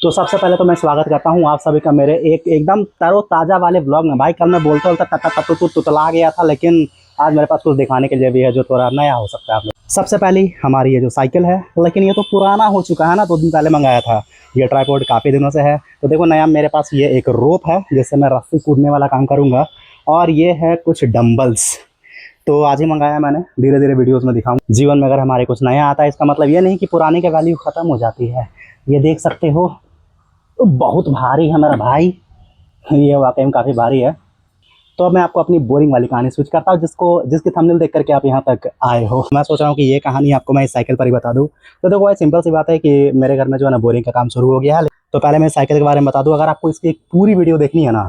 तो सबसे पहले तो मैं स्वागत करता हूँ आप सभी का मेरे एक एकदम तरोताज़ा वाले ब्लॉग में। भाई कल मैं बोलता तुतला गया था, लेकिन आज मेरे पास कुछ दिखाने के लिए भी है जो थोड़ा नया हो सकता है आप लोग। सबसे पहले हमारी ये जो साइकिल है, लेकिन ये तो पुराना हो चुका है ना, 2 दिन पहले मंगाया था। ये ट्राइपॉड काफ़ी दिनों से है। तो देखो नया मेरे पास ये एक रोप है जिससे मैं रस्सी कूदने वाला काम करूँगा, और ये है कुछ डम्बल्स। तो आज ही मंगाया मैंने, धीरे धीरे वीडियोस में दिखाऊँ। जीवन में अगर हमारे कुछ नया आता है इसका मतलब ये नहीं कि पुराने की वैल्यू ख़त्म हो जाती है। ये देख सकते हो, तो बहुत भारी है मेरा भाई, ये वाकई में काफ़ी भारी है। तो अब मैं आपको अपनी बोरिंग वाली कहानी स्विच करता हूँ, जिसकी थंबनेल देख करके आप यहाँ तक आए हो। मैं सोच रहा हूँ कि ये कहानी आपको मैं इस साइकिल पर ही बता दूँ। तो देखो भाई सिंपल सी बात है कि मेरे घर में जो है ना बोरिंग का काम शुरू हो गया है। तो पहले मैं इस साइकिल के बारे में बता दूँ। अगर आपको इसकी एक पूरी वीडियो देखनी है ना,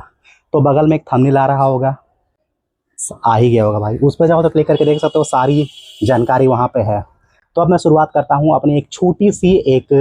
तो बगल में एक थंबनेल आ रहा होगा, आ ही गया होगा भाई, उस पर जाओ तो क्लिक करके देख सकते हो, सारी जानकारी वहाँ पे है। तो अब मैं शुरुआत करता हूँ अपनी एक छोटी सी एक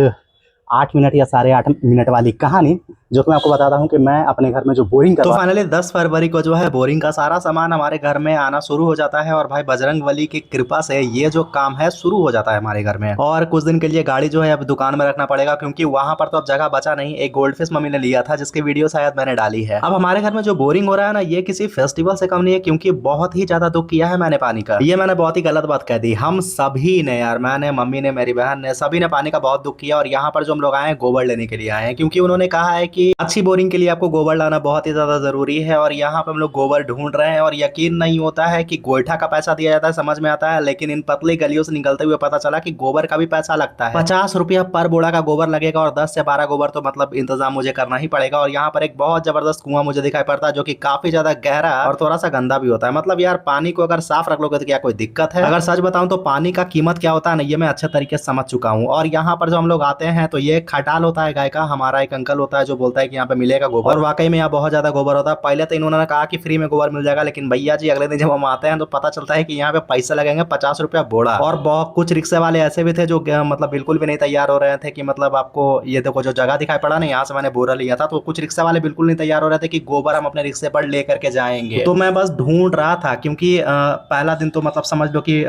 8 मिनट या 8.5 मिनट वाली कहानी, जो कि मैं आपको बताता हूँ कि मैं अपने घर में जो बोरिंग करवा। तो फाइनली 10 फरवरी को जो है बोरिंग का सारा सामान हमारे घर में आना शुरू हो जाता है, और भाई बजरंगबली की कृपा से ये जो काम है शुरू हो जाता है हमारे घर में। और कुछ दिन के लिए गाड़ी जो है अब दुकान में रखना पड़ेगा, क्योंकि वहां पर तो अब जगह बचा नहीं। एक गोल्डफिश मम्मी ने लिया था जिसकी वीडियो शायद मैंने डाली है। अब हमारे घर में जो बोरिंग हो रहा है ना, ये किसी फेस्टिवल से कम नहीं है, क्योंकि बहुत ही ज्यादा दुख किया है मैंने पानी का। ये मैंने बहुत ही गलत बात कह दी। हम सभी ने यार, मैंने, मम्मी ने, मेरी बहन ने, सभी ने पानी का बहुत दुख किया। और यहाँ पर जो हम लोग आए हैं गोबर लेने के लिए आए हैं, क्योंकि उन्होंने कहा है कि अच्छी बोरिंग के लिए आपको गोबर लाना बहुत ही ज्यादा जरूरी है। और यहाँ पे हम लोग गोबर ढूंढ रहे हैं, और यकीन नहीं होता है कि गोईठा का पैसा दिया जाता है, समझ में आता है, लेकिन इन पतली गलियों से निकलते हुए पता चला कि गोबर का भी पैसा लगता है। 50 रुपया पर बोरा का गोबर लगेगा, और 10 से 12 गोबर तो मतलब इंतजाम मुझे करना ही पड़ेगा। और यहाँ पर एक बहुत जबरदस्त कुआं मुझे दिखाई पड़ता है, जो कि काफी ज्यादा गहरा और थोड़ा सा गंदा भी होता है। मतलब यार पानी को अगर साफ रख लोगे तो क्या कोई दिक्कत है? अगर सच बताऊं तो पानी का कीमत क्या होता है ना, ये मैं अच्छे तरीके से समझ चुका हूँ। और यहाँ पर जो हम लोग आते हैं तो ये खटाल होता है गाय का। हमारा एक अंकल होता है जो बोलता है कि यहाँ पे मिलेगा गोबर, और वाकई में यहाँ बहुत ज्यादा गोबर होता है। पहले तो इन्होंने कहा कि फ्री में गोबर मिल जाएगा, लेकिन भैया जी अगले दिन जब हम आते हैं तो पता चलता है कि यहाँ पे पैसे लगेंगे 50 रुपया बोरा। और बहुत कुछ रिक्शे वाले ऐसे भी थे जो मतलब बिल्कुल भी नहीं तैयार हो रहे थे कि मतलब आपको ये देखो जो जगह दिखाई पड़ा ना, यहाँ से मैंने बोरा लिया था, तो कुछ रिक्शा वाले बिल्कुल नहीं तैयार हो रहे थे कि गोबर हम अपने रिक्शे पर लेकर के जाएंगे। तो मैं बस ढूंढ रहा था, क्योंकि पहला दिन तो मतलब समझ लो कि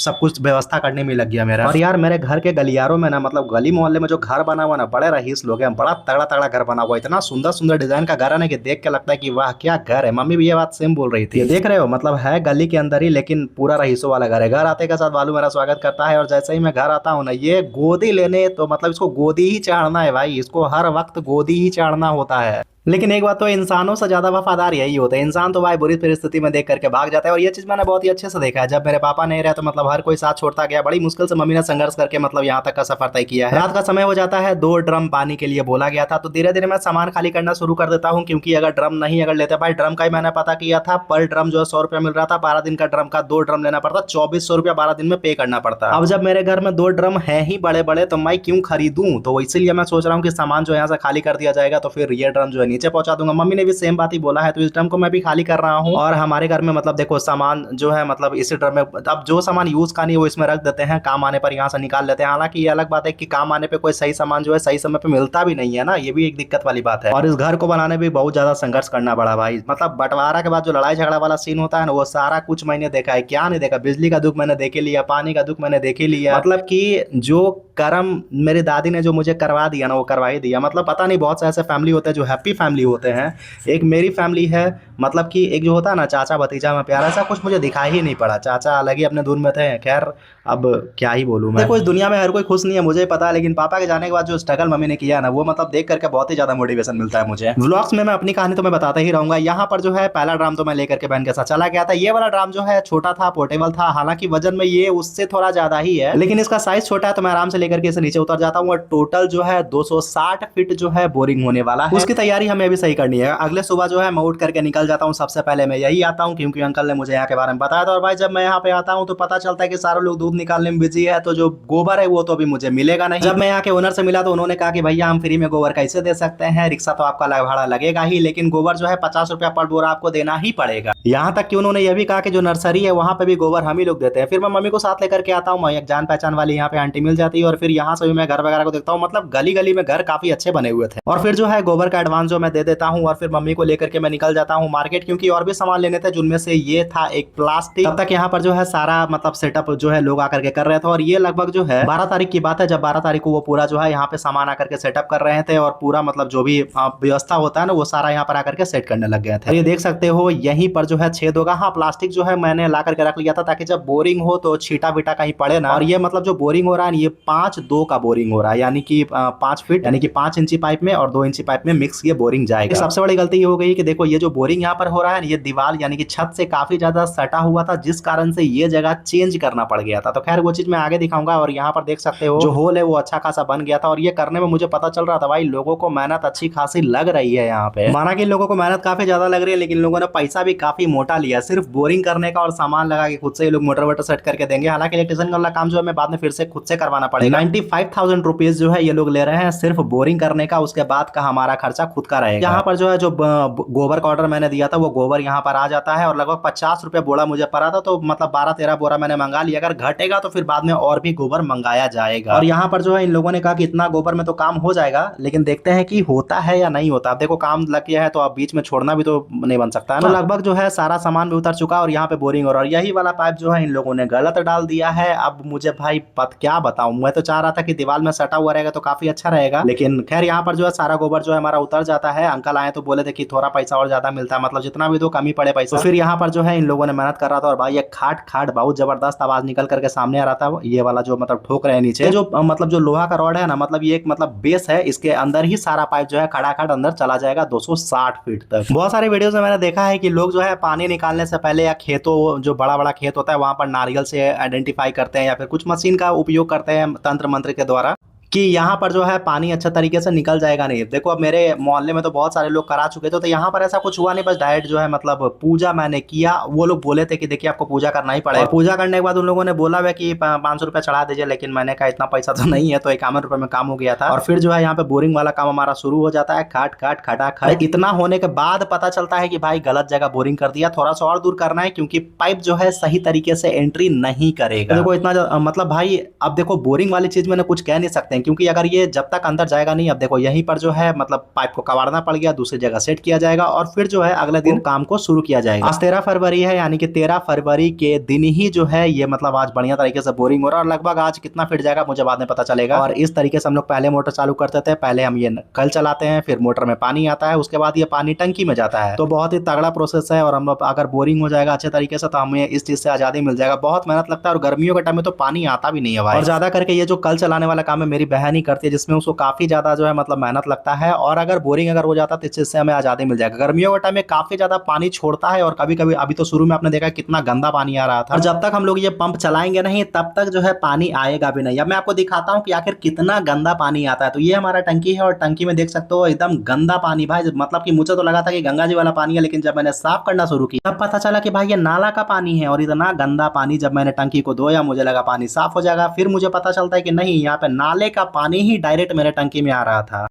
सब कुछ व्यवस्था करने में लग गया मेरा। और यार मेरे घर के गलियारों में ना, मतलब गली मोहल्ले में जो घर बना हुआ ना, बड़े रईस लोग हैं, बड़ा तगड़ा तगड़ा घर बना हुआ, इतना सुंदर सुंदर डिजाइन का घर है ना कि देख के लगता है कि वाह क्या घर है। मम्मी भी ये बात सेम बोल रही थी। ये देख रहे हो, मतलब है गली के अंदर ही, लेकिन पूरा रईसों वाला घर है। घर आते के साथ बालू मेरा स्वागत करता है, और जैसे ही मैं घर आता हूँ ना, ये गोदी लेने, तो मतलब इसको गोदी ही चढ़ना है भाई, इसको हर वक्त गोदी ही चढ़ना होता है। लेकिन एक बात तो, इंसानों से ज्यादा वफादार यही होता है। इंसान तो भाई बुरी परिस्थिति में देख करके भाग जाता है, और ये चीज मैंने बहुत ही अच्छे से देखा है। जब मेरे पापा नहीं रहे तो मतलब हर कोई साथ छोड़ता गया। बड़ी मुश्किल से मम्मी ने संघर्ष करके मतलब यहाँ तक का सफर तय किया है। रात का समय हो जाता है, 2 ड्रम पानी के लिए बोला गया था, तो धीरे धीरे मैं सामान खाली करना शुरू कर देता हूँ, क्योंकि अगर ड्रम नहीं अगर लेते, भाई ड्रम का ही मैंने पता किया था, पर ड्रम जो है 100 रुपया मिल रहा था। 12 दिन का ड्रम का 2 ड्रम लेना पड़ता, 2400 रुपया 12 दिन में पे करना पड़ता। अब जब मेरे घर में 2 ड्रम है ही बड़े बड़े, तो मैं क्यों खरीदूं? तो इसीलिए मैं सोच रहा हूँ कि सामान जो यहाँ से खाली कर दिया जाएगा, तो फिर ये ड्रम जो है नीचे पहुंचा दूंगा। मम्मी ने भी सेम बात ही बोला है, तो इस ड्रम को मैं भी खाली कर रहा हूँ। और हमारे घर में मतलब देखो सामान जो है, मतलब इसी ड्रम में अब जो सामान यूज का नहीं वो इसमें रख देते हैं, काम आने पर यहाँ से निकाल लेते हैं। हालांकि ये अलग बात है कि काम आने पे कोई सही सामान जो है सही समय पे मिलता भी नहीं है ना, ये भी एक दिक्कत वाली बात है। और इस घर को बनाने में बहुत ज्यादा संघर्ष करना पड़ा भाई। मतलब बंटवारा के बाद जो लड़ाई झगड़ा वाला सीन होता है ना, वो सारा कुछ मैंने देखा है। क्या नहीं देखा? बिजली का दुख मैंने देख लिया, पानी का दुख मैंने देख लिया। मतलब कि जो कर्म मेरी दादी ने जो मुझे करवा दिया ना, वो करवा ही दिया। मतलब पता नहीं, बहुत से ऐसे फैमिली होते हैं जो हैप्पी फैमिली होते हैं। एक मेरी फैमिली है, मतलब कि एक जो होता है ना चाचा भतीजा में प्यार, ऐसा कुछ मुझे दिखाई ही नहीं पड़ा। चाचा अलग ही अपने धुन में थे। खैर अब क्या ही बोलूं मैं। देखो इस दुनिया में हर कोई खुश नहीं है, मुझे पता है, लेकिन पापा के जाने के बाद जो स्ट्रगल मम्मी ने किया ना, वो मतलब देख करके बहुत ही ज्यादा मोटिवेशन मिलता है मुझे। व्लॉग्स में मैं अपनी कहानी तो मैं बताता ही रहूंगा। यहाँ पर जो है पहला ड्राम तो मैं लेकर के बहन के साथ चला गया था। ये वाला ड्राम जो है छोटा था, पोर्टेबल था, हालांकि वजन में ये उससे थोड़ा ज्यादा ही है, लेकिन इसका साइज छोटा है, तो मैं आराम से लेकर के इसे नीचे उतर जाता हूँ। और टोटल जो है 260 फीट जो है बोरिंग होने वाला है, उसकी तैयारी हमें अभी सही करनी है। अगले सुबह जो है मैं उठ करके निकल जाता हूँ। सबसे पहले मैं यही आता हूँ, क्योंकि अंकल ने मुझे यहाँ के बारे में बताया था। और भाई जब मैं यहाँ पे आता हूँ तो पता चलता है कि सारे लोग दूध निकालने में बिजी है, तो जो गोबर है वो तो अभी मुझे मिलेगा नहीं। जब मैं यहाँ के ओनर से मिला तो उन्होंने कहा कि भैया हम फ्री में गोबर कैसे दे सकते हैं, रिक्शा तो आपका भाड़ा लगेगा ही, लेकिन गोबर जो है 50 रुपया पर बोरा आपको देना ही पड़ेगा। यहाँ तक कि उन्होंने यह भी कहा कि जो नर्सरी है वहाँ पे भी गोबर हम ही लोग देते हैं। फिर मैं मम्मी को साथ लेकर के आता हूँ। मैं एक जान पहचान वाली यहाँ पे आंटी मिल जाती है, और और फिर यहाँ से भी मैं घर वगैरह को देखता हूँ, मतलब गली गली में घर काफी अच्छे बने हुए थे। और फिर जो है गोबर का एडवांस जो मैं दे देता हूँ और फिर मम्मी को लेकर के मैं निकल जाता हूँ मार्केट, क्योंकि और भी सामान लेने थे जिनमें से ये था एक प्लास्टिक। तब तक यहाँ पर जो है सारा मतलब सेटअप जो है लोग आकर के कर रहे थे, और ये लगभग जो है 12 तारीख की बात है, जब 12 तारीख को वो पूरा जो है यहाँ पे सामान आकर के सेटअप कर रहे थे, और पूरा मतलब जो भी व्यवस्था होता है ना वो सारा यहाँ पर आकर के सेट करने लग गए थे। ये देख सकते हो यहीं पर जो है छेद होगा। हाँ, प्लास्टिक जो है मैंने ला करके रख लिया था ताकि जब बोरिंग हो तो छीटा बीटा कहीं पड़े ना। और ये मतलब जो बोरिंग हो रहा है ये 5-2 का बोरिंग हो रहा है, यानी कि 5 फीट यानी कि 5 इंची पाइप में और 2 इंची पाइप में मिक्स ये बोरिंग जाएगा। सबसे बड़ी गलती ये हो गई कि देखो ये जो बोरिंग यहाँ पर हो रहा है ये दीवार यानी कि छत से काफी ज्यादा सटा हुआ था, जिस कारण से ये जगह चेंज करना पड़ गया था। तो खैर वो चीज मैं आगे दिखाऊंगा। और यहाँ पर देख सकते हो जो होल है वो अच्छा खासा बन गया था, और ये करने में मुझे पता चल रहा था भाई लोगों को मेहनत अच्छी खासी लग रही है यहाँ पे। माना कि लोगों को मेहनत काफी ज्यादा लग रही है, लेकिन लोगों ने पैसा भी काफी मोटा लिया, सिर्फ बोरिंग करने का और सामान लगा के खुद से ये लोग मोटर वोटर सेट करके देंगे। हालांकि इलेक्ट्रिशियन वाला काम जो है मैं बाद में फिर से खुद से करवाना पड़ेगा। 95,000 रुपीज जो है ये लोग ले रहे हैं सिर्फ बोरिंग करने का, उसके बाद का हमारा खर्चा खुद का रहेगा। यहाँ पर जो है जो गोबर का ऑर्डर मैंने दिया था वो गोबर यहाँ पर आ जाता है, और लगभग 50 रुपए बोरा मुझे पड़ा था, तो मतलब 12-13 बोरा मैंने मंगा लिया। अगर घटेगा तो फिर बाद में और भी गोबर मंगाया जाएगा। और यहाँ पर जो है इन लोगों ने कहा कि इतना गोबर में तो काम हो जाएगा, लेकिन देखते हैं कि होता है या नहीं होता। अब देखो काम लग गया है तो अब बीच में छोड़ना भी तो नहीं बन सकता है ना। तो लगभग जो है सारा सामान भी उतर चुका, और यहाँ पे बोरिंग और यही वाला पाइप जो है इन लोगों ने गलत डाल दिया है। अब मुझे भाई क्या बताऊं, मैं तो चाह रहा था कि दीवार में सटा हुआ रहेगा तो काफी अच्छा रहेगा, लेकिन खैर यहाँ पर जो है सारा गोबर जो है हमारा उतर जाता है। अंकल आए तो बोले थे कि थोड़ा पैसा और ज्यादा मिलता है, मतलब जितना भी दो कमी पड़े पैसा। तो फिर यहाँ पर जो है इन लोगों ने मेहनत कर रहा था, और भाई ये खाट खाट बहुत जबरदस्त आवाज निकल करके सामने आ रहा था। ये वाला जो मतलब ठोक रहे हैं नीचे, जो मतलब जो लोहा का रॉड है ना, मतलब ये एक मतलब बेस है, इसके अंदर ही सारा पाइप जो है खड़ाखड़ अंदर चला जाएगा 260 फीट तक। बहुत सारे वीडियोस में मैंने देखा है कि लोग जो है पानी निकालने से पहले या खेतों जो बड़ा बड़ा खेत होता है वहां पर नारियल से आइडेंटिफाई करते हैं, या फिर कुछ मशीन का उपयोग करते हैं तंत्र मंत्र के द्वारा कि यहाँ पर जो है पानी अच्छा तरीके से निकल जाएगा। नहीं देखो, अब मेरे मोहल्ले में तो बहुत सारे लोग करा चुके थे, तो यहाँ पर ऐसा कुछ हुआ नहीं। बस डायरेक्ट जो है मतलब पूजा मैंने किया। वो लोग बोले थे कि देखिए आपको पूजा करना ही पड़ेगा। पूजा करने के बाद उन लोगों ने बोला हुआ कि 500 रुपया चढ़ा दीजिए, लेकिन मैंने कहा इतना पैसा तो नहीं है, तो 51 रुपये में काम हो गया था। और फिर जो है यहाँ पे बोरिंग वाला काम हमारा शुरू हो जाता है, खाट खाट खटा खट। इतना होने के बाद पता चलता है कि भाई गलत जगह बोरिंग कर दिया, थोड़ा सा और दूर करना है, क्योंकि पाइप जो है सही तरीके से एंट्री नहीं करेगा। देखो इतना मतलब भाई, अब देखो बोरिंग वाली चीज मैंने कुछ कह नहीं सकते, क्योंकि अगर ये जब तक अंदर जाएगा नहीं। अब देखो यहीं पर जो है मतलब पाइप को कबाड़ना पड़ गया, दूसरी जगह सेट किया जाएगा, और फिर जो है अगले दिन काम को शुरू किया जाएगा। आज 13 फरवरी है, यानी कि 13 फरवरी के दिन ही जो है ये मतलब आज बढ़िया तरीके से बोरिंग हो रहा है। और लगभग आज कितना फिट जाएगा मुझे बाद में पता चलेगा। और इस तरीके से हम लोग पहले मोटर चालू करते थे, पहले हम ये कल चलाते हैं, फिर मोटर में पानी आता है, उसके बाद ये पानी टंकी में जाता है। तो बहुत ही तगड़ा प्रोसेस है, और हम लोग अगर बोरिंग हो जाएगा अच्छे तरीके से तो हमें इस चीज से आजादी मिल जाएगा। बहुत मेहनत लगता है, और गर्मियों के टाइम में तो पानी आता भी नहीं है भाई। और ज्यादा करके ये जो कल चलाने वाला काम है मेरी बहन ही करती है, जिसमें उसको काफी ज्यादा जो है मतलब मेहनत लगता है। और अगर बोरिंग अगर हो जाता तो इस चीज से हमें आजादी मिल जाएगा। गर्मियों के टाइम में काफी ज्यादा पानी छोड़ता है, और कभी कभी अभी तो शुरू में आपने देखा कितना गंदा पानी आ रहा था। और जब तक हम लोग ये पंप चलाएंगे नहीं तब तक जो है पानी आएगा भी नहीं। अब मैं आपको दिखाता हूँ कि आखिर कितना गंदा पानी आता है। तो ये हमारा टंकी है, और टंकी में देख सकते हो एकदम गंदा पानी भाई, मतलब कि मुझे तो लगा था कि गंगा जी वाला पानी है, लेकिन जब मैंने साफ करना शुरू किया तब पता चला कि भाई ये नाला का पानी है। और इतना गंदा पानी, जब मैंने टंकी को धोया मुझे लगा पानी साफ हो जाएगा, फिर मुझे पता चलता है कि नहीं, यहाँ पे नाले का पानी ही डायरेक्ट मेरे टंकी में आ रहा था।